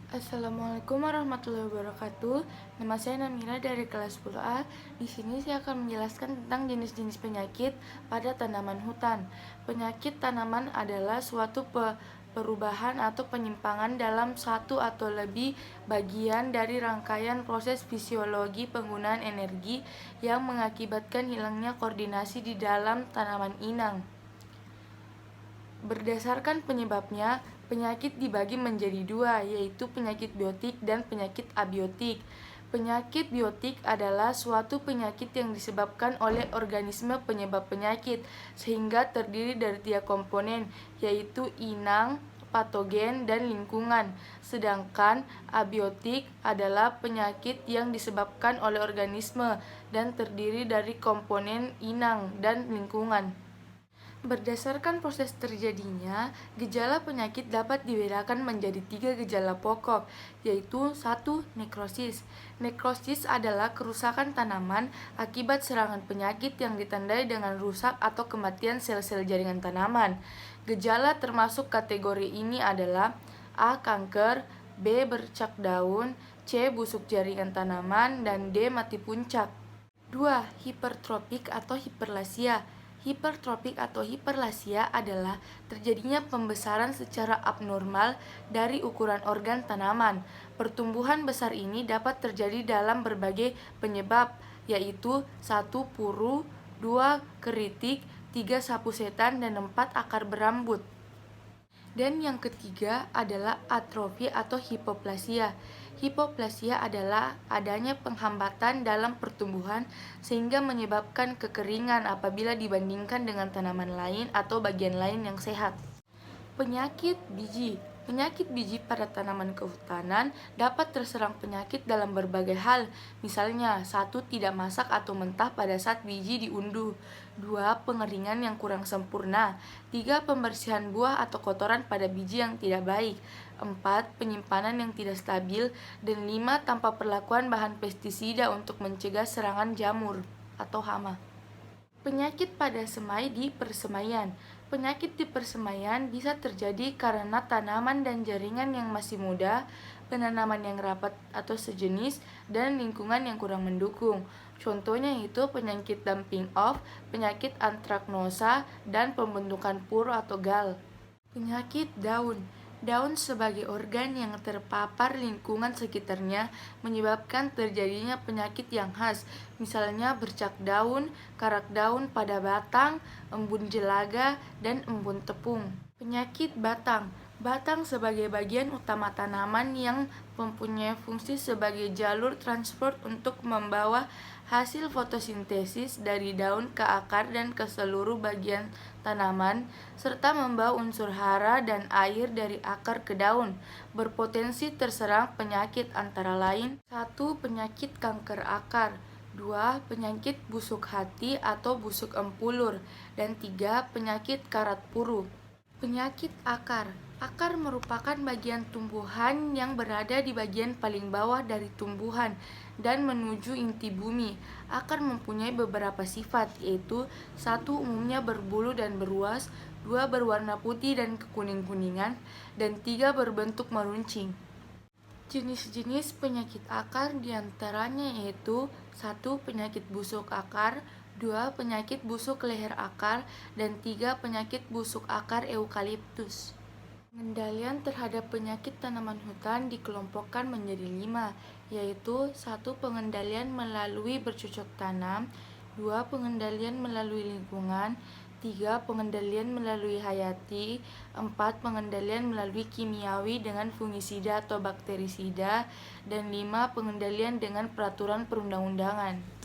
Assalamualaikum warahmatullahi wabarakatuh. Nama saya Namira dari kelas 10A. Di sini saya akan menjelaskan tentang jenis-jenis penyakit pada tanaman hutan. Penyakit tanaman adalah suatu perubahan atau penyimpangan dalam satu atau lebih bagian dari rangkaian proses fisiologi penggunaan energi yang mengakibatkan hilangnya koordinasi di dalam tanaman inang. Berdasarkan penyebabnya, penyakit dibagi menjadi dua, yaitu penyakit biotik dan penyakit abiotik. Penyakit biotik adalah suatu penyakit yang disebabkan oleh organisme penyebab penyakit, sehingga terdiri dari 3 komponen, yaitu inang, patogen, dan lingkungan. Sedangkan abiotik adalah penyakit yang disebabkan oleh organisme dan terdiri dari komponen inang dan lingkungan. Berdasarkan proses terjadinya, gejala penyakit dapat dibedakan menjadi 3 gejala pokok, yaitu 1. Nekrosis. Nekrosis adalah kerusakan tanaman akibat serangan penyakit yang ditandai dengan rusak atau kematian sel-sel jaringan tanaman. Gejala termasuk kategori ini adalah A. Kanker, B. Bercak daun, C. Busuk jaringan tanaman, dan D. Mati puncak. 2. Hipertropik atau hiperplasia. Hipertropik atau hiperplasia adalah terjadinya pembesaran secara abnormal dari ukuran organ tanaman. Pertumbuhan besar ini dapat terjadi dalam berbagai penyebab, yaitu 1. Puru, 2. Keritik, 3. Sapu setan, dan 4. Akar berambut. Dan yang ketiga adalah atrofi atau hipoplasia. Hipoplasia adalah adanya penghambatan dalam pertumbuhan sehingga menyebabkan kekeringan apabila dibandingkan dengan tanaman lain atau bagian lain yang sehat. Penyakit biji. Penyakit biji pada tanaman kehutanan dapat terserang penyakit dalam berbagai hal, misalnya 1. Tidak masak atau mentah pada saat biji diunduh, 2. Pengeringan yang kurang sempurna, 3. Pembersihan buah atau kotoran pada biji yang tidak baik, 4. Penyimpanan yang tidak stabil, dan 5. Tanpa perlakuan bahan pestisida untuk mencegah serangan jamur atau hama. Penyakit pada semai di persemaian. Penyakit di persemaian bisa terjadi karena tanaman dan jaringan yang masih muda, penanaman yang rapat atau sejenis, dan lingkungan yang kurang mendukung. Contohnya itu penyakit dumping off, penyakit antraknosa, dan pembentukan pur atau gal. Penyakit daun. Daun sebagai organ yang terpapar lingkungan sekitarnya menyebabkan terjadinya penyakit yang khas, misalnya bercak daun, karak daun pada batang, embun jelaga, dan embun tepung. Penyakit batang. Batang sebagai bagian utama tanaman yang mempunyai fungsi sebagai jalur transport untuk membawa hasil fotosintesis dari daun ke akar dan ke seluruh bagian tanaman, serta membawa unsur hara dan air dari akar ke daun, berpotensi terserang penyakit antara lain 1. Penyakit kanker akar, 2. Penyakit busuk hati atau busuk empulur, dan 3. Penyakit karat puru. Penyakit akar. Akar merupakan bagian tumbuhan yang berada di bagian paling bawah dari tumbuhan dan menuju inti bumi. Akar mempunyai beberapa sifat, yaitu 1. Umumnya berbulu dan beruas, 2. Berwarna putih dan kekuning-kuningan, dan 3. Berbentuk meruncing. Jenis-jenis penyakit akar diantaranya yaitu 1. Penyakit busuk akar, 2. Penyakit busuk leher akar, dan 3. Penyakit busuk akar eukaliptus. Pengendalian terhadap penyakit tanaman hutan dikelompokkan menjadi 5, yaitu 1. Pengendalian melalui bercocok tanam, 2. Pengendalian melalui lingkungan, 3. Pengendalian melalui hayati, 4. Pengendalian melalui kimiawi dengan fungisida atau bakterisida, dan 5. Pengendalian dengan peraturan perundang-undangan.